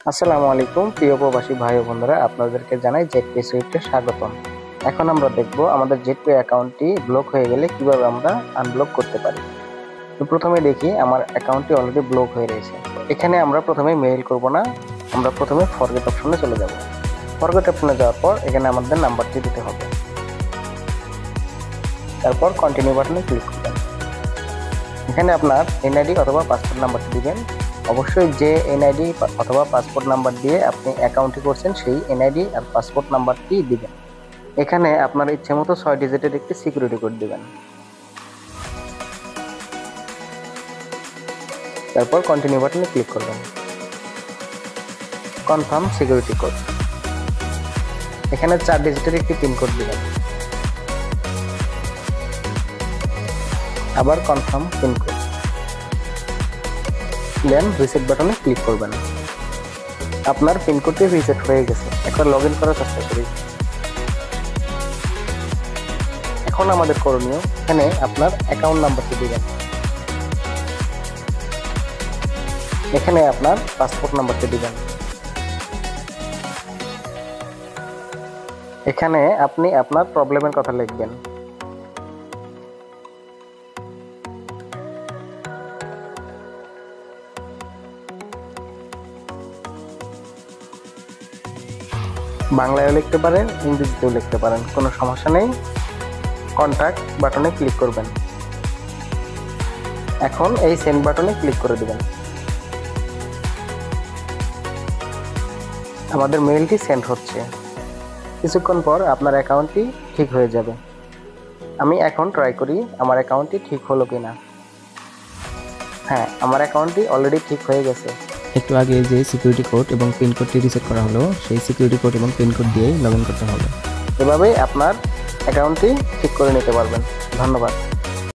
আসসালামু আলাইকুম প্রিয় প্রবাসী ভাই ও বন্ধুরা, আপনাদেরকে জানাই জেটপে সুইফটে স্বাগতম। এখন আমরা দেখব আমাদের জেটপে অ্যাকাউন্টটি ব্লক হয়ে গেলে কিভাবে আমরা আনব্লক করতে পারি। তো প্রথমে দেখি আমার অ্যাকাউন্টটি অলরেডি ব্লক হয়ে রয়েছে। এখানে আমরা প্রথমে মেইল করব না, আমরা প্রথমে ফরগেট অপশনে চলে যাব। ফরগেট অপশনে যাওয়ার পর এখানে আমাদের নাম্বারটি দিতে হবে, তারপর কন্টিনিউ বাটনে ক্লিক করবেন। এখানে আপনার এনআইডি অথবা পাসপোর্ট নাম্বারটি দিবেন। অবশ্যই যে এনআইডি অথবা পাসপোর্ট নাম্বার দিয়ে আপনি অ্যাকাউন্টটি করছেন সেই এনআইডি আর পাসপোর্ট নাম্বারটি দিবেন। এখানে আপনার ইচ্ছে মতো 6 ডিজিটের একটি সিকিউরিটি কোড দিবেন, তারপর কন্টিনিউ বাটনে ক্লিক করবেন। কনফার্ম সিকিউরিটি কোড, এখানে 4 ডিজিটের একটি পিন কোড দিবেন, আবার কনফার্ম পিন কোড, দেন রিসেট বাটনে ক্লিক করবেন। আপনার পিন কোডটি রিসেট হয়ে গেছে। একবার লগ ইন করার চেষ্টা করি। এখন আমাদের করণীয়, এখানে আপনার অ্যাকাউন্ট নাম্বারটি দিবেন, এখানে আপনার পাসপোর্ট নাম্বারটি দিবেন, এখানে আপনি আপনার প্রবলেমের কথা লিখবেন। বাংলায়ও লিখতে পারেন, ইংরেজিতেও লিখতে পারেন, কোনো সমস্যা নেই। কন্ট্যাক্ট বাটনে ক্লিক করবেন। এখন এই সেন্ড বাটনে ক্লিক করে দিবেন। আমাদের মেইলটি সেন্ড হচ্ছে। কিছুক্ষণ পর আপনার অ্যাকাউন্টটি ঠিক হয়ে যাবে। আমি এখন ট্রাই করি আমার অ্যাকাউন্টটি ঠিক হলো কিনা। হ্যাঁ, আমার অ্যাকাউন্টটি অলরেডি ঠিক হয়ে গেছে। একটু আগে যে সিকিউরিটি কোড এবং পিন কোডটি রিসেট করা হলো সেই সিকিউরিটি কোড এবং পিন কোড দিয়ে লগ ইন করতে হবে। এভাবেই আপনার অ্যাকাউন্টটি ঠিক করে নিতে পারবেন। ধন্যবাদ।